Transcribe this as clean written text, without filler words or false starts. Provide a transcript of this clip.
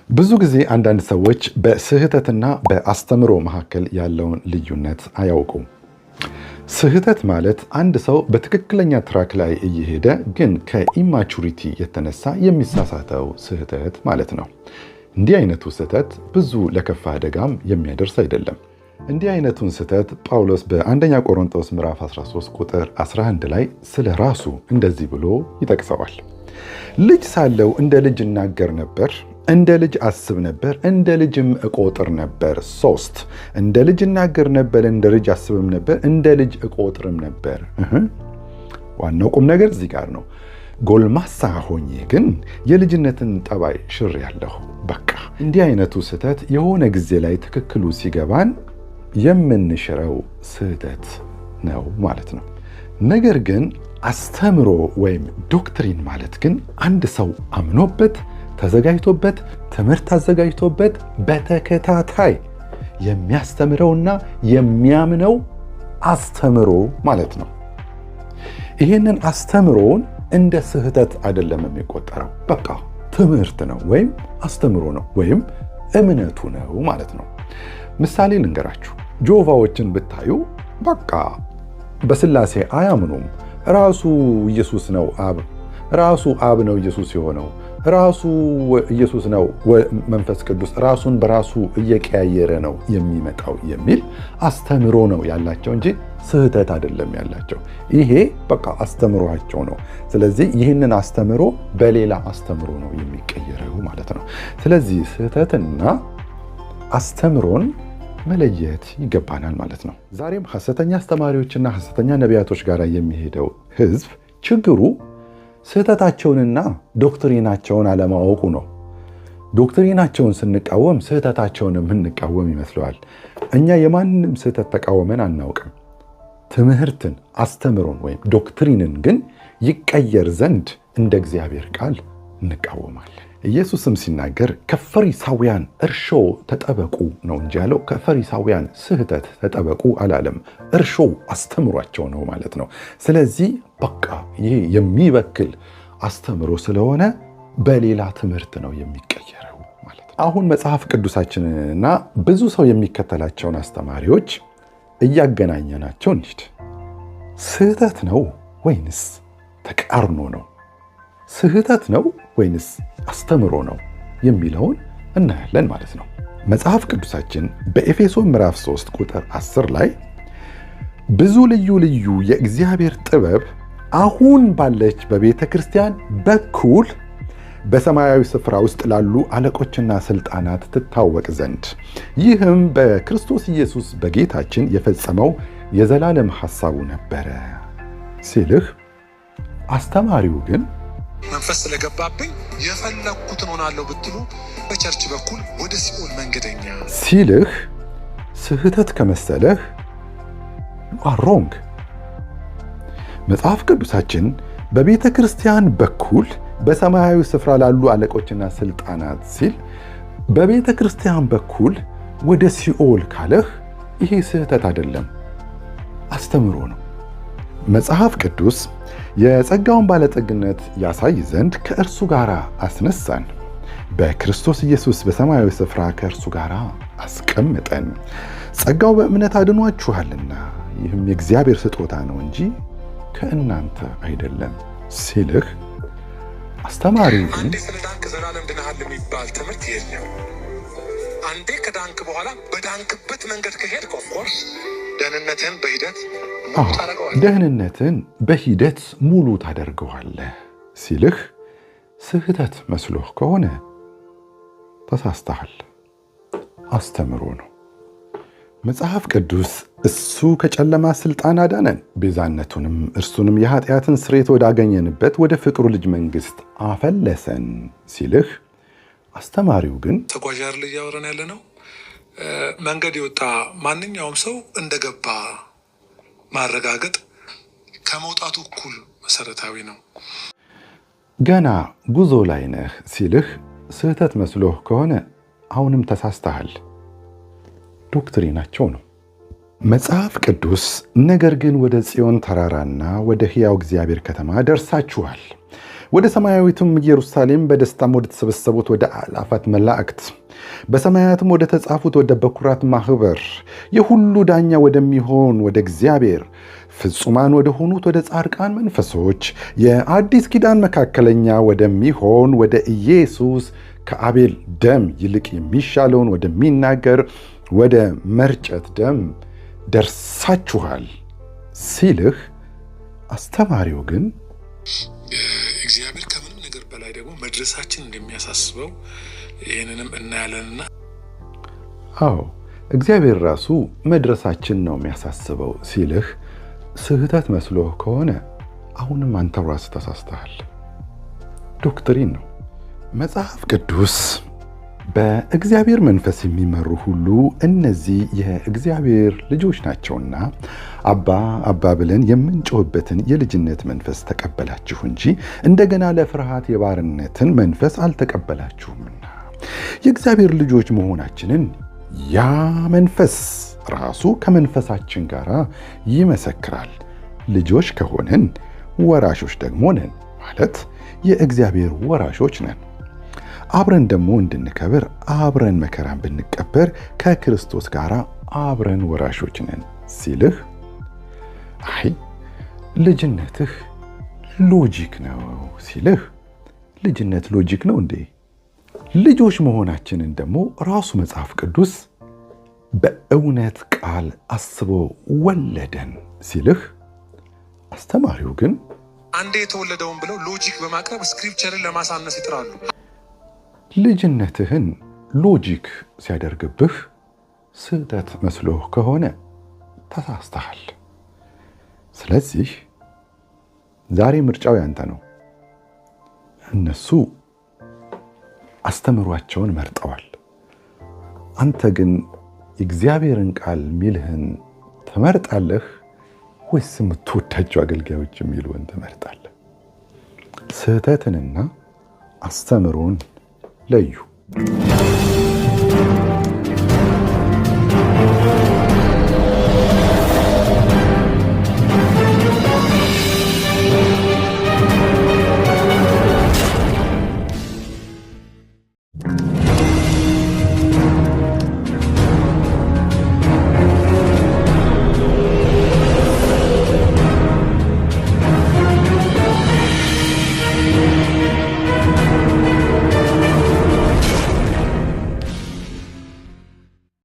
ብዙ ጊዜ አንዳንድ ሰዎች በስህተትና በአስተምሮ መካከል ያለውን ልዩነት አያውቁም። ስህተት ማለት አንድ ሰው በትክክለኛ ትራክ ላይ እየሄደ ግን ከኢማቹሪቲ የተነሳ የሚሳሳተው ስህተት ማለት ነው። እንዲህ አይነቱ ስህተት ብዙ ለከፋ አደጋም የሚያደርስ አይደለም። እንዲህ አይነቱን ስህተት ጳውሎስ በአንደኛ ቆሮንቶስ ምዕራፍ 13 ቁጥር 11 ላይ ስለ ራሱ እንደዚህ ብሎ ይጠቅሰዋል። ልጅ ሳለው እንደ ልጅ እናገር ነበር፣ እንደ ልጅ አስብ ነበር፣ እንደ ልጅም እቆጥር ነበር። 3 እንደ ልጅ እናገር ነበር፣ እንደ ልጅ አስብም ነበር፣ እንደ ልጅ እቆጥርም ነበር። ዋናው ቁም ነገር እዚህ ጋር ነው። ጎልማሳ ሆኜ ግን የልጅነትን ጠባይ ሽር ያለሁ። በቃ እንዲህ አይነቱ ስህተት የሆነ ጊዜ ላይ ትክክሉ ሲገባን የምንሽረው ስህተት ነው ማለት ነው። ነገር ግን አስተምሮ ወይም ዶክትሪን ማለት ግን አንድ ሰው አምኖበት ተዘጋጅቶበት ትምህርት አዘጋጅቶበት በተከታታይ የሚያስተምረውና የሚያምነው አስተምሮ ማለት ነው። ይህንን አስተምሮውን እንደ ስህተት አይደለም የሚቆጠረው። በቃ ትምህርት ነው ወይም አስተምሮ ነው ወይም እምነቱ ነው ማለት ነው። ምሳሌ ልንገራችሁ። ጆቫዎችን ብታዩ በቃ በስላሴ አያምኑም። ራሱ ኢየሱስ ነው አብ፣ ራሱ አብ ነው ኢየሱስ የሆነው፣ ራሱ ኢየሱስ ነው መንፈስ ቅዱስ ራሱን በራሱ እየቀያየረ ነው የሚመጣው የሚል አስተምሮ ነው ያላቸው እንጂ ስህተት አይደለም ያላቸው። ይሄ በቃ አስተምሯቸው ነው። ስለዚህ ይህንን አስተምሮ በሌላ አስተምሮ ነው የሚቀየረው ማለት ነው። ስለዚህ ስህተትና አስተምሮን መለየት ይገባናል ማለት ነው። ዛሬም ሐሰተኛ አስተማሪዎችና ሐሰተኛ ነቢያቶች ጋር የሚሄደው ሕዝብ ችግሩ ስህተታቸውንና ዶክትሪናቸውን አለማወቁ ነው። ዶክትሪናቸውን ስንቃወም ስህተታቸውን የምንቃወም ይመስለዋል። እኛ የማንም ስህተት ተቃወመን አናውቅም። ትምህርትን፣ አስተምሮን ወይም ዶክትሪንን ግን ይቀየር ዘንድ እንደ እግዚአብሔር ቃል እንቃወማለን። ኢየሱስም ሲናገር ከፈሪሳውያን እርሾ ተጠበቁ ነው እንጂ ያለው ከፈሪሳውያን ስህተት ተጠበቁ አላለም። እርሾ አስተምሯቸው ነው ማለት ነው። ስለዚህ በቃ ይሄ የሚበክል አስተምሮ ስለሆነ በሌላ ትምህርት ነው የሚቀየረው ማለት ነው። አሁን መጽሐፍ ቅዱሳችንንና ብዙ ሰው የሚከተላቸውን አስተማሪዎች እያገናኘናቸው እንሂድ። ስህተት ነው ወይንስ ተቃርኖ ነው? ስህተት ነው ወይንስ አስተምሮ ነው የሚለውን እናያለን ማለት ነው። መጽሐፍ ቅዱሳችን በኤፌሶን ምዕራፍ 3 ቁጥር 10 ላይ ብዙ ልዩ ልዩ የእግዚአብሔር ጥበብ አሁን ባለች በቤተ ክርስቲያን በኩል በሰማያዊ ስፍራ ውስጥ ላሉ አለቆችና ስልጣናት ትታወቅ ዘንድ ይህም በክርስቶስ ኢየሱስ በጌታችን የፈጸመው የዘላለም ሐሳቡ ነበረ ሲልህ፣ አስተማሪው ግን መንፈስ ስለገባብኝ የፈለኩትን ሆናለሁ ብትሉ በቸርች በኩል ወደ ሲኦል መንገደኛ ሲልህ ስህተት ከመሰለህ ሮንግ። መጽሐፍ ቅዱሳችን በቤተ ክርስቲያን በኩል በሰማያዊ ስፍራ ላሉ አለቆችና ስልጣናት ሲል በቤተ ክርስቲያን በኩል ወደ ሲኦል ካለህ ይሄ ስህተት አይደለም፣ አስተምሮ ነው። መጽሐፍ ቅዱስ የጸጋውን ባለጠግነት ያሳይ ዘንድ ከእርሱ ጋር አስነሳን፣ በክርስቶስ ኢየሱስ በሰማያዊ ስፍራ ከእርሱ ጋር አስቀምጠን፣ ጸጋው በእምነት አድኗችኋልና ይህም የእግዚአብሔር ስጦታ ነው እንጂ ከእናንተ አይደለም ሲልህ፣ አስተማሪው ግን አንዴ ስለ ዳንክ ዘላለም ድነሃል የሚባል ትምህርት የለም። አንዴ ከዳንክ በኋላ በዳንክበት መንገድ ከሄድክ ኦፍኮርስ ደህንነትን በሂደት ደህንነትን በሂደት ሙሉ ታደርገዋለህ ሲልህ ስህተት መስሎህ ከሆነ ተሳስተሃል፣ አስተምሮ ነው። መጽሐፍ ቅዱስ እሱ ከጨለማ ስልጣን አዳነን፣ ቤዛነቱንም እርሱንም የኃጢአትን ስርየት ወዳገኘንበት ወደ ፍቅሩ ልጅ መንግሥት አፈለሰን ሲልህ፣ አስተማሪው ግን ተጓዥ አይደል እያወራን ያለ ነው። መንገድ የወጣ ማንኛውም ሰው እንደገባ ማረጋገጥ ከመውጣቱ እኩል መሰረታዊ ነው። ገና ጉዞ ላይ ነህ ሲልህ ስህተት መስሎህ ከሆነ አሁንም ተሳስተሃል፣ ዶክትሪናቸው ነው። መጽሐፍ ቅዱስ ነገር ግን ወደ ጽዮን ተራራና ወደ ሕያው እግዚአብሔር ከተማ ደርሳችኋል፣ ወደ ሰማያዊቱም ኢየሩሳሌም በደስታም ወደ ተሰበሰቡት ወደ አእላፋት መላእክት በሰማያትም ወደ ተጻፉት ወደ በኩራት ማህበር የሁሉ ዳኛ ወደሚሆን ወደ እግዚአብሔር ፍጹማን ወደ ሆኑት ወደ ጻድቃን መንፈሶች የአዲስ ኪዳን መካከለኛ ወደሚሆን ወደ ኢየሱስ ከአቤል ደም ይልቅ የሚሻለውን ወደሚናገር ወደ መርጨት ደም ደርሳችኋል ሲልህ፣ አስተማሪው ግን እግዚአብሔር ከምንም ነገር በላይ ደግሞ መድረሳችን እንደሚያሳስበው ይህንንም እናያለንና፣ አዎ እግዚአብሔር ራሱ መድረሳችን ነው የሚያሳስበው ሲልህ ስህተት መስሎህ ከሆነ አሁንም አንተው ራስህ ተሳስተሃል። ዶክትሪን ነው። መጽሐፍ ቅዱስ በእግዚአብሔር መንፈስ የሚመሩ ሁሉ እነዚህ የእግዚአብሔር ልጆች ናቸውና አባ አባ ብለን የምንጮህበትን የልጅነት መንፈስ ተቀበላችሁ እንጂ እንደገና ለፍርሃት የባርነትን መንፈስ አልተቀበላችሁምና የእግዚአብሔር ልጆች መሆናችንን ያ መንፈስ ራሱ ከመንፈሳችን ጋር ይመሰክራል። ልጆች ከሆንን ወራሾች ደግሞ ነን፣ ማለት የእግዚአብሔር ወራሾች ነን። አብረን ደግሞ እንድንከብር አብረን መከራን ብንቀበር ከክርስቶስ ጋር አብረን ወራሾች ነን ሲልህ፣ አይ ልጅነትህ ሎጂክ ነው ሲልህ፣ ልጅነት ሎጂክ ነው እንዴ? ልጆች መሆናችንን ደግሞ ራሱ መጽሐፍ ቅዱስ በእውነት ቃል አስቦ ወለደን ሲልህ፣ አስተማሪው ግን አንዴ የተወለደውን ብለው ሎጂክ በማቅረብ ስክሪፕቸርን ለማሳነስ ይጥራሉ። ልጅነትህን ሎጂክ ሲያደርግብህ ስህተት መስሎህ ከሆነ ተሳስተሃል። ስለዚህ ዛሬ ምርጫው ያንተ ነው። እነሱ አስተምሯቸውን መርጠዋል። አንተ ግን የእግዚአብሔርን ቃል ሚልህን ትመርጣለህ ወይስ የምትወዳቸው አገልጋዮች የሚሉን ትመርጣለህ? ስህተትንና አስተምሮን ለዩ።